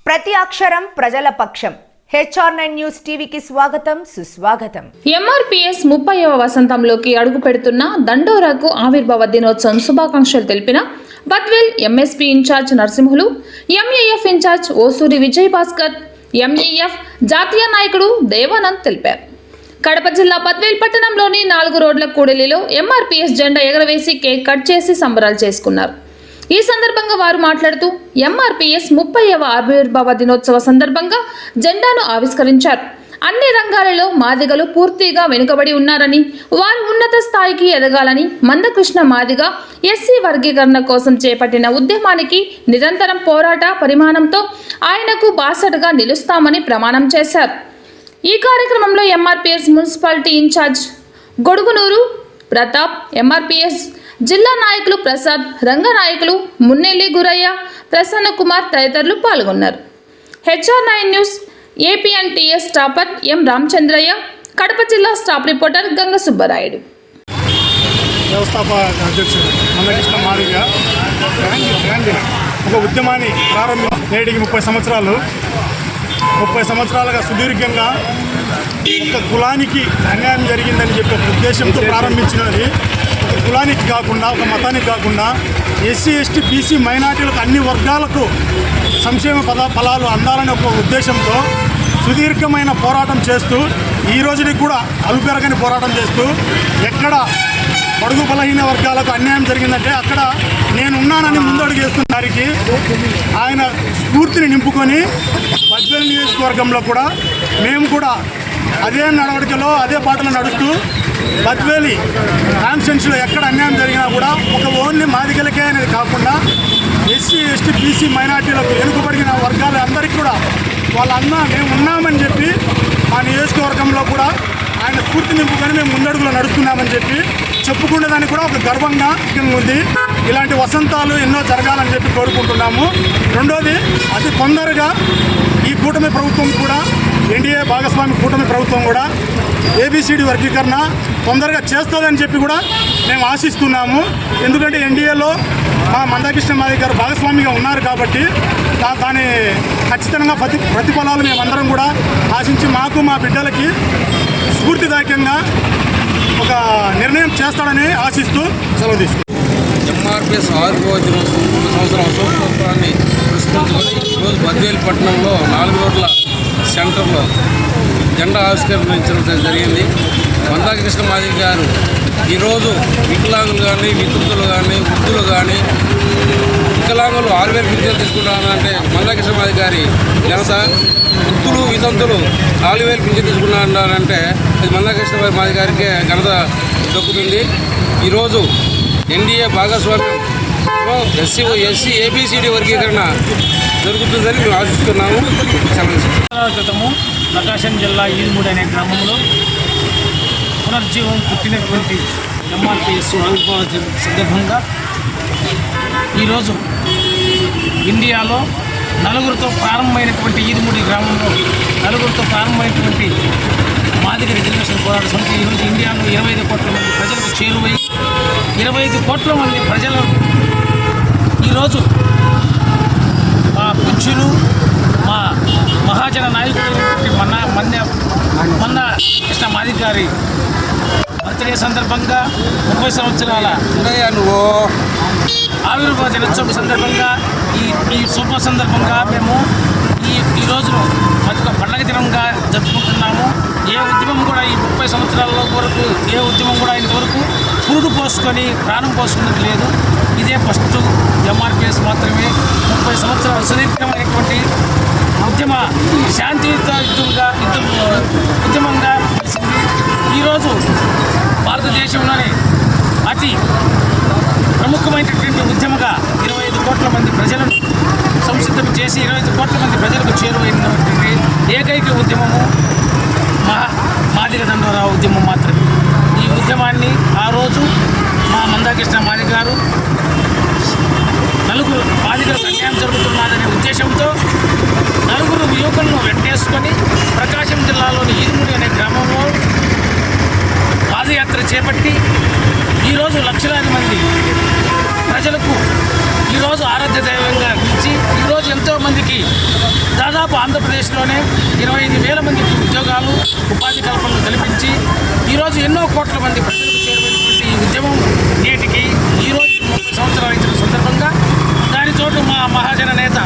ప్రతి అక్షరం ప్రజల పక్షం. HR9 న్యూస్ టీవీకి స్వాగతం, సుస్వాగతం. MRPS 30వ వసంతంలోకి అడుగు పెడుతున్న దండోరాకు ఆవిర్భావ దినోత్సవం శుభాకాంక్షలు తెలిపిన Badvel MSP in charge Narasimhulu, MAF in charge Osuri Vijay Bhaskar, MAF జాతీయ నాయకుడు దేవానంద్ తెలిపారు. కడప జిల్లా బద్వేల్ పట్టణంలోని 4 రోడ్ల కూడలిలో MRPS జెండా ఎగరవేసి కేక్ కట్ చేసి సంబరాలు చేసుకున్నారు. ఈ సందర్భంగా వారు మాట్లాడుతూ MRPS 30వ ఆవిర్భావ దినోత్సవ సందర్భంగా జెండాను ఆవిష్కరించారు. అన్ని రంగాలలో మాదిగలు పూర్తిగా వెనుకబడి ఉన్నారని, వారు ఉన్నత స్థాయికి ఎదగాలని, మందకృష్ణ మాదిగ SC వర్గీకరణ కోసం చేపట్టిన ఉద్యమానికి నిరంతరం పోరాట పరిమాణంతో ఆయనకు బాసటగా నిలుస్తామని ప్రమాణం చేశారు. ఈ కార్యక్రమంలో MRPS municipality in charge Godugunuru Pratap, MRPS జిల్లా నాయకులు ప్రసాద్, రంగనాయకులు మున్నెల్లి గురయ్య, ప్రసన్న కుమార్ తదితరులు పాల్గొన్నారు. HR9 news APNTS stopper M Ramachandraiah, Kadapa జిల్లా స్టాఫ్ రిపోర్టర్ గంగ సుబ్బరాయుడు. వ్యవస్థాపక అధ్యక్షుడు మందకృష్ణ మాదిగ ఒక ఉద్యమాన్ని నేటికి 30 సంవత్సరాలు. 30 సంవత్సరాలుగా సుదీర్ఘంగా ఒక కులానికి అన్యాయం జరిగిందని చెప్పి ఒక ఉద్దేశంతో ప్రారంభించినది. ఒక కులానికి కాకుండా, ఒక మతానికి కాకుండా SC, ST, BC మైనార్టీలకు అన్ని వర్గాలకు సంక్షేమ ఫలాలు అందాలనే ఒక ఉద్దేశంతో సుదీర్ఘమైన పోరాటం చేస్తూ ఈ రోజుకి కూడా అలుపెరగని పోరాటం చేస్తూ ఎక్కడ బడుగు బలహీన వర్గాలకు అన్యాయం జరిగిందంటే అక్కడ నేనున్నానని ముందడుగు వేస్తున్న వారికి ఆయన స్ఫూర్తిని నింపుకొని బద్వేల్ నియోజకవర్గంలో కూడా మేము కూడా అదే నడవడికలో అదే బాటలో నడుస్తూ బద్వేలి కాన్స్టిట్యున్సీలో ఎక్కడ అన్యాయం జరిగినా కూడా ఒక ఓన్లీ మాదిగలకే అనేది కాకుండా SC, ST, BC మైనార్టీలకు వెనుకబడిన వర్గాలు అందరికీ కూడా వాళ్ళందరూ మేము ఉన్నామని చెప్పి మా నియోజకవర్గంలో కూడా ఆయన స్ఫూర్తి నింపుకొని మేము ముందడుగులో నడుస్తున్నామని చెప్పి చెప్పుకునేదానికి కూడా ఒక గర్వంగా ఉంది. ఇలాంటి వసంతాలు ఎన్నో జరగాలని చెప్పి కోరుకుంటున్నాము. రెండోది, అతి తొందరగా ఈ కూటమి ప్రభుత్వం కూడా, NDA భాగస్వామి కూటమి ప్రభుత్వం కూడా ABCD వర్గీకరణ తొందరగా చేస్తుందని చెప్పి కూడా మేము ఆశిస్తున్నాము. ఎందుకంటే NDAలో మా మందకృష్ణ మాదిగ గారు భాగస్వామిగా ఉన్నారు కాబట్టి దాని ఖచ్చితంగా ప్రతిఫలాలు మేమందరం కూడా ఆశించి మాకు మా బిడ్డలకి స్ఫూర్తిదాయకంగా ఒక నిర్ణయం చేస్తాడని ఆశిస్తూ సెలవు తీసుకుంటాం. MRPS ఆవిర్భావ దినోత్సవం 3 సంవత్సరాల అశోకోత్సవాన్ని పురస్కరించుకొని ఈరోజు బద్వేల్ పట్టణంలో 4 రోడ్ల సెంటర్లో జెండా ఆవిష్కరించడం జరిగింది. మందకృష్ణ మాదిగ గారు ఈరోజు వికలాంగులు కానీ, వితంతులు కానీ, వృద్ధులు కానీ, వికలాంగులు 6,000 పింఛన్లు తీసుకుంటారంటే మందకృష్ణ మాదిగ గారి ఘనత. వృద్ధులు, వితంతులు 4,000 పింఛన్లు తీసుకుంటారంటే అది మందకృష్ణ మాదిగ గారికే ఘనత దక్కుతుంది. ఈరోజు NDA భాగస్వామ్యంలో SC, ABCD వర్గీకరణ జరుగుతుందని మేము ఆశిస్తున్నాము. క్రితము ప్రకాశం జిల్లా ఈదుమూడి అనే గ్రామంలో పునర్జీవం పుట్టినటువంటి MRPS ఆవిర్భావ సందర్భంగా ఈరోజు ఇండియాలో నలుగురితో ప్రారంభమైనటువంటి ఈదుమూడి గ్రామంలో నలుగురితో ప్రారంభమైనటువంటి మాదిగ రిజర్వేషన్ పోరాట సమితి ఈరోజు ఇండియాలో 25 కోట్ల మంది ప్రజలకు చేరువై 25 కోట్ల మంది ప్రజలు ఈరోజు మా పూజ్యులు, మా మహాజన నాయకుడు మందకృష్ణ మాదిగ గారి బర్త్డే సందర్భంగా 30 సంవత్సరాల ఆవిర్భావ దినోత్సవం సందర్భంగా ఈ శుభ సందర్భంగా మేము ఈ రోజును ఒక పండగ దినంగా జరుపుకుంటున్నాము. ఏ ఉద్యమం కూడా ఈ 30 సంవత్సరాల వరకు ఏ ఉద్యమం కూడా ఇంతవరకు పురుడు పోసుకొని ప్రాణం పోసుకున్నది లేదు. ఇదే ఫస్ట్ MRPS మాత్రమే 30 సంవత్సరాల సుదీర్ఘమైనటువంటి ఉద్యమ శాంతియుత ఉద్యమంగా తెలిసింది. ఈరోజు భారతదేశంలోని అతి ప్రముఖమైనటువంటి ఉద్యమంగా 25 కోట్ల మంది ప్రజలను సంసిద్ధం చేసి 25 కోట్ల మంది ప్రజలకు చేరువైనటువంటి ఏకైక ఉద్యమము మాదిగ దండోరా ఉద్యమం మాత్రమే. ఈ ఉద్యమాన్ని ఆ రోజు మా మందకృష్ణ మాదిగ గారు నలుగురు మాదిగలకు అన్యాయం జరుగుతున్నదనే ఉద్దేశంతో నలుగురు యువకులను వెంటేసుకొని ప్రకాశం జిల్లాలోని ఈదుమూడి అనే గ్రామంలో పాదయాత్ర చేపట్టి ఈరోజు లక్షలాది మంది ప్రజలకు ఈరోజు ఆరాధ్య దైవంగా నిలిచి ఈరోజు ఎంతోమందికి దాదాపు ఆంధ్రప్రదేశ్లోనే 25,000 మందికి ఉద్యోగాలు ఉపాధి కల్పనలు కల్పించి ఈరోజు ఎన్నో కోట్ల మంది ప్రజలకు చేరువైనటువంటి ఈ ఉద్యమం నేటికి ఈరోజు 30 సంవత్సరాలు ఇచ్చిన సందర్భంగా దాని చోటు మా మహాజన నేత